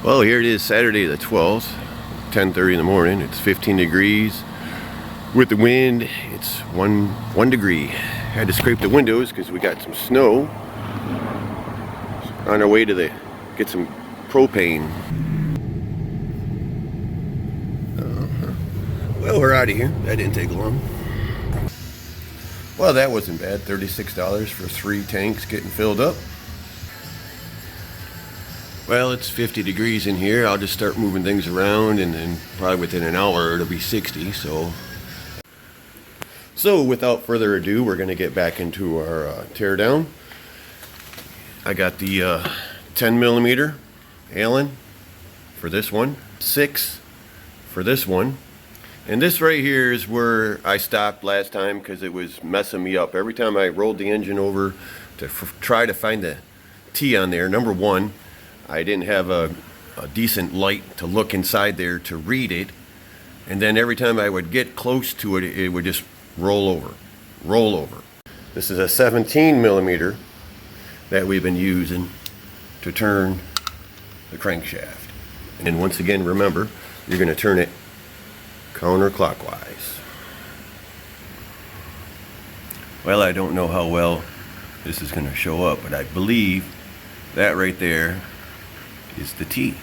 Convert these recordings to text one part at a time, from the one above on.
Well, here it is, Saturday the 12th, 10:30 in the morning. It's 15 degrees. With the wind, it's one degree. Had to scrape the windows because we got some snow. On our way to get some propane. Well, we're out of here. That didn't take long. Well, that wasn't bad. $36 for 3 tanks getting filled up. Well, it's 50 degrees in here. I'll just start moving things around, and then probably within an hour it'll be 60. So without further ado, we're going to get back into our teardown. I got the 10 millimeter Allen for this one, 6 for this one. And this right here is where I stopped last time because it was messing me up. Every time I rolled the engine over to try to find the T on there, number one, I didn't have a decent light to look inside there to read it. And then every time I would get close to it, it would just roll over. This is a 17 millimeter that we've been using to turn the crankshaft. And once again, remember, you're going to turn it counterclockwise. Well, I don't know how well this is going to show up, but I believe that right there is the T.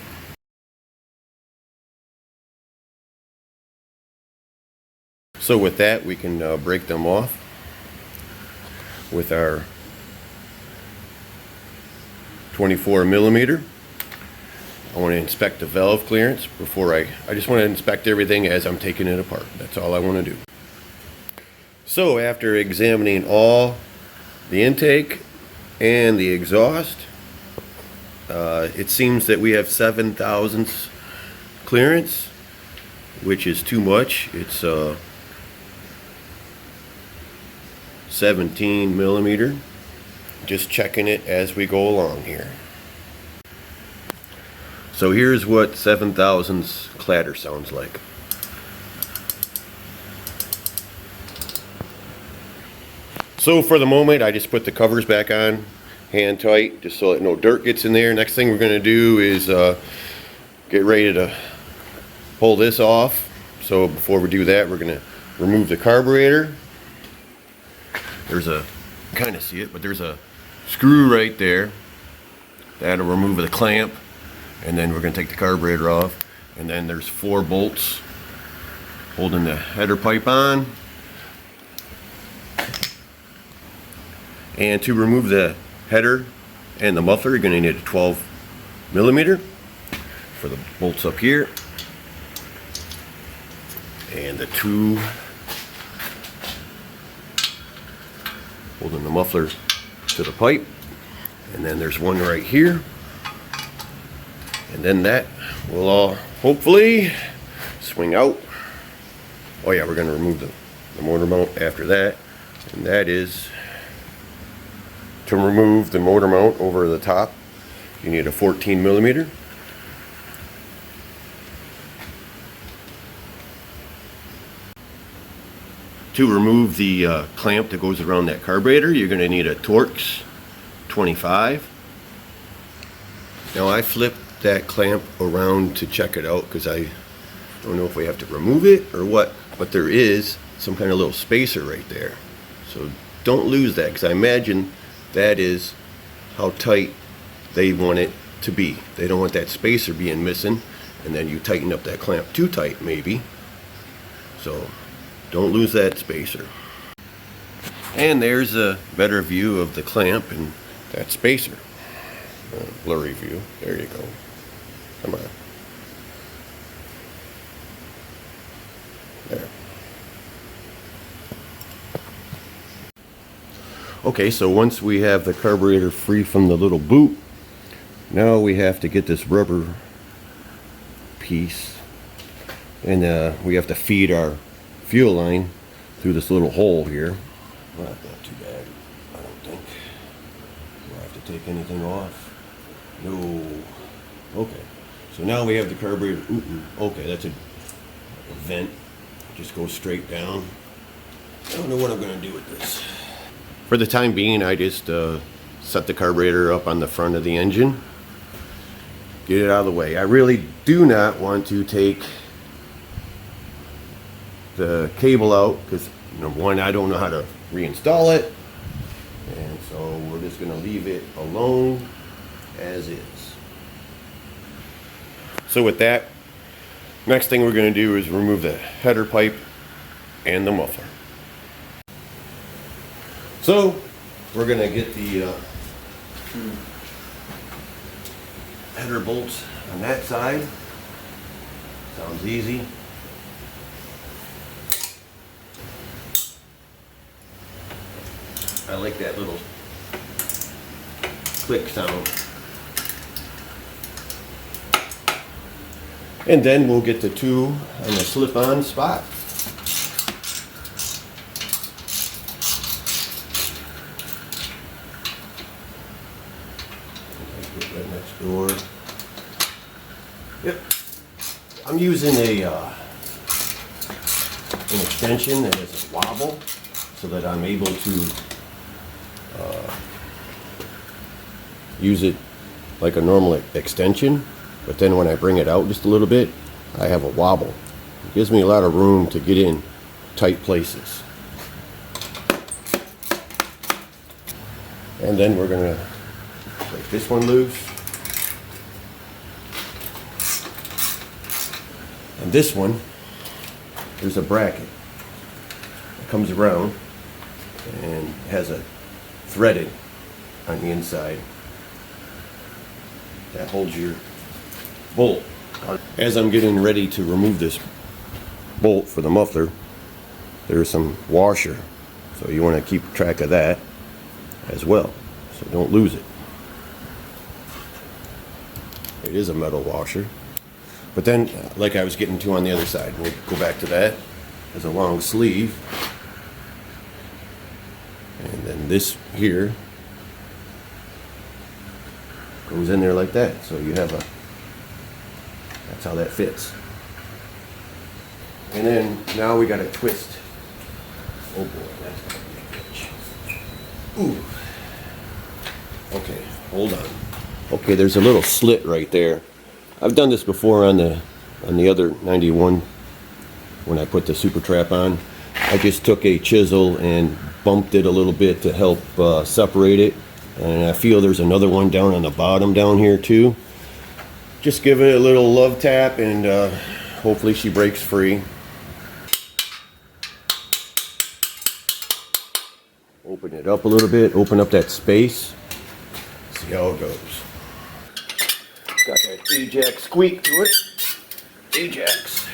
So with that, we can break them off with our 24 millimeter. I want to inspect the valve clearance before I just want to inspect everything as I'm taking it apart. That's all I want to do. So after examining all the intake and the exhaust, it seems that we have 7 thousandths clearance, which is too much. It's 17 millimeter. Just checking it as we go along here. So here's what 7 thousandths clatter sounds like. So for the moment, I just put the covers back on, hand tight, just so that no dirt gets in there. Next thing we're going to do is get ready to pull this off. So before we do that, we're going to remove the carburetor. There's a, kind of see it, but there's a screw right there. That'll remove the clamp. And then we're going to take the carburetor off. And then there's 4 bolts holding the header pipe on. And to remove the header and the muffler, you're going to need a 12 millimeter for the bolts up here. And the 2 holding the muffler to the pipe. And then there's 1 right here. And then that will all hopefully swing out. Oh yeah, we're going to remove the motor mount after that. And that is to remove the motor mount over the top. You need a 14 millimeter. To remove the clamp that goes around that carburetor, you're going to need a Torx 25. Now I flipped that clamp around to check it out because I don't know if we have to remove it or what, but there is some kind of little spacer right there. So don't lose that, because I imagine that is how tight they want it to be. They don't want that spacer being missing, and then you tighten up that clamp too tight maybe. So don't lose that spacer. And there's a better view of the clamp and that spacer. Blurry view. There you go. Come on. There. Okay, so once we have the carburetor free from the little boot, now we have to get this rubber piece, and we have to feed our fuel line through this little hole here. Well, not too bad, I don't think. Do I have to take anything off? No. Okay. So now we have the carburetor. Okay, that's a vent. Just goes straight down. I don't know what I'm going to do with this. For the time being, I just set the carburetor up on the front of the engine. get it out of the way. I really do not want to take the cable out because, number one, I don't know how to reinstall it, and so we're just going to leave it alone as is. So with that, next thing we're going to do is remove the header pipe and the muffler. So we're going to get the two header bolts on that side. Sounds easy. I like that little click sound. And then we'll get the two on the slip-on spot. Get that next door. Yep. I'm using an extension that has a wobble so that I'm able to use it like a normal extension, but then when I bring it out just a little bit, I have a wobble. It gives me a lot of room to get in tight places. And then we're going to break this one loose. And this one, there's a bracket that comes around and has a threaded on the inside that holds your bolt. As I'm getting ready to remove this bolt for the muffler, there's some washer, so you want to keep track of that as well, so don't lose it. It is a metal washer, but then like I was getting to on the other side, we'll go back to that. There's a long sleeve, and then this here goes in there like that, so you have a, that's how that fits. And then now we got to twist. Oh boy, that's gonna be a bitch. Ooh. Okay, hold on. Okay, there's a little slit right there. I've done this before on the other 91 when I put the super trap on. I just took a chisel and bumped it a little bit to help separate it. And I feel there's another one down on the bottom down here too. Just give it a little love tap and hopefully she breaks free. Open it up a little bit, open up that space. See how it goes. Got that Ajax squeak to it. Ajax.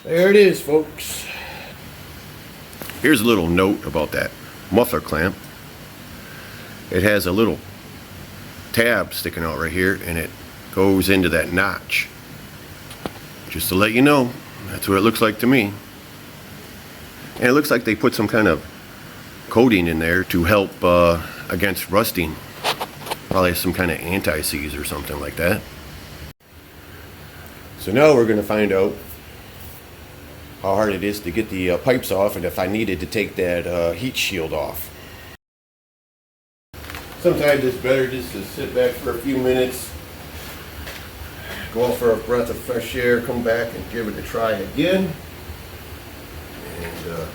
There it is, folks. Here's a little note about that muffler clamp. It has a little tab sticking out right here, and it goes into that notch. Just to let you know, that's what it looks like to me. And it looks like they put some kind of coating in there to help against rusting. Probably some kind of anti-seize or something like that. So now we're going to find out how hard it is to get the pipes off, and if I needed to take that heat shield off. Sometimes it's better just to sit back for a few minutes, go out for a breath of fresh air, come back and give it a try again, and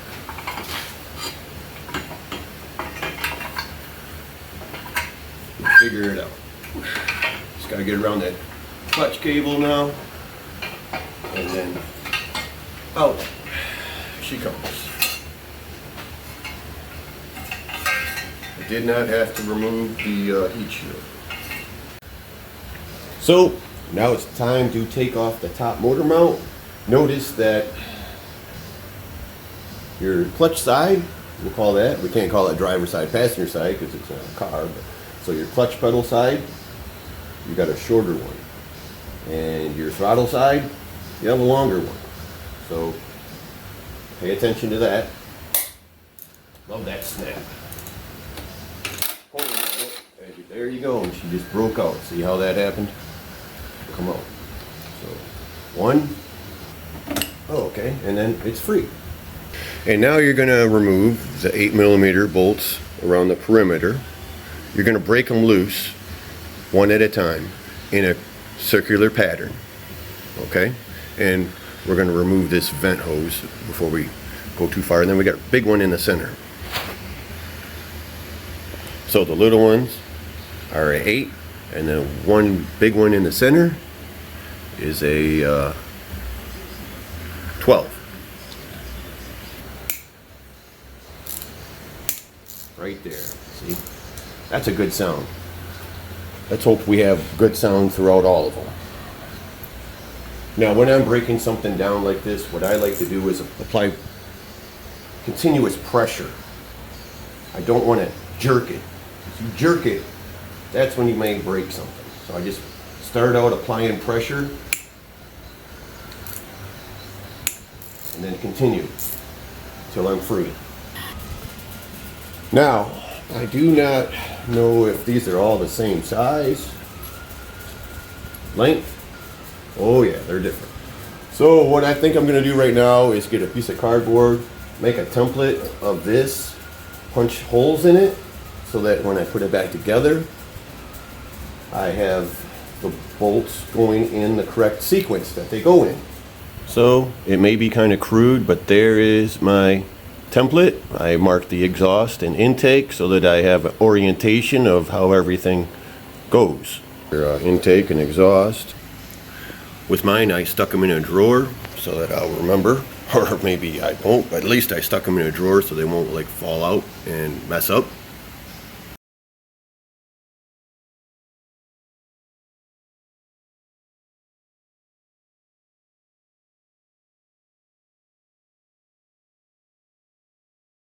figure it out. Just gotta get around that clutch cable now, and then out she comes. I did not have to remove the heat shield. So now it's time to take off the top motor mount. Notice that your clutch side, we'll call that, we can't call it driver side, passenger side because it's a car, but, so your clutch pedal side, you got a shorter one, and your throttle side, you have a longer one. So pay attention to that. Love that snap. Hold it. There you go. And she just broke out. See how that happened? Come on. So One. Oh, okay, and then it's free. And now you're going to remove the 8mm bolts around the perimeter. You're going to break them loose one at a time in a circular pattern. Okay? And we're going to remove this vent hose before we go too far. And then we got a big one in the center. So the little ones are a 8, and then one big one in the center is a 12. Right there, see? That's a good sound. Let's hope we have good sound throughout all of them. Now when I'm breaking something down like this, what I like to do is apply continuous pressure. I don't want to jerk it. If you jerk it, that's when you may break something. So I just start out applying pressure and then continue till I'm free. Now, I do not know if these are all the same size, length. Oh yeah, they're different. So what I think I'm going to do right now is get a piece of cardboard, make a template of this, punch holes in it so that when I put it back together, I have the bolts going in the correct sequence that they go in. So it may be kind of crude, but there is my template. I marked the exhaust and intake so that I have an orientation of how everything goes. Intake and exhaust. With mine, I stuck them in a drawer so that I'll remember, or maybe I won't, but at least I stuck them in a drawer so they won't like fall out and mess up.